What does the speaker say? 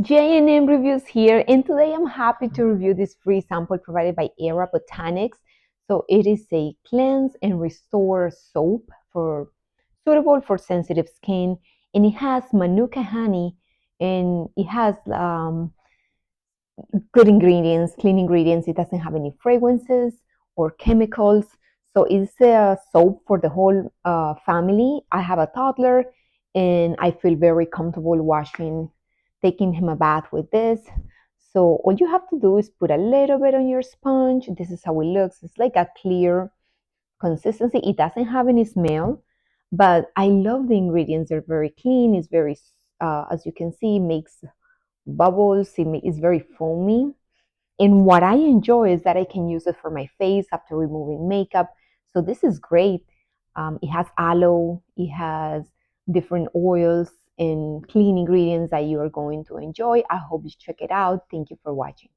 J&M Reviews here, and today I'm happy to review this free sample provided by Erabotanics. So it is a cleanse and restore soap for suitable for sensitive skin, and it has Manuka honey, and it has good ingredients, clean ingredients. It doesn't have any fragrances or chemicals. So it's a soap for the whole family. I have a toddler, and I feel very comfortable taking him a bath with this. So all you have to do is put a little bit on your sponge. This is how it looks. It's like a clear consistency. It doesn't have any smell, but I love the ingredients. They're very clean. It's very, as you can see, makes bubbles. It's very foamy. And what I enjoy is that I can use it for my face after removing makeup. So this is great. It has aloe, it has different oils and clean ingredients that you are going to enjoy. I hope you check it out. Thank you for watching.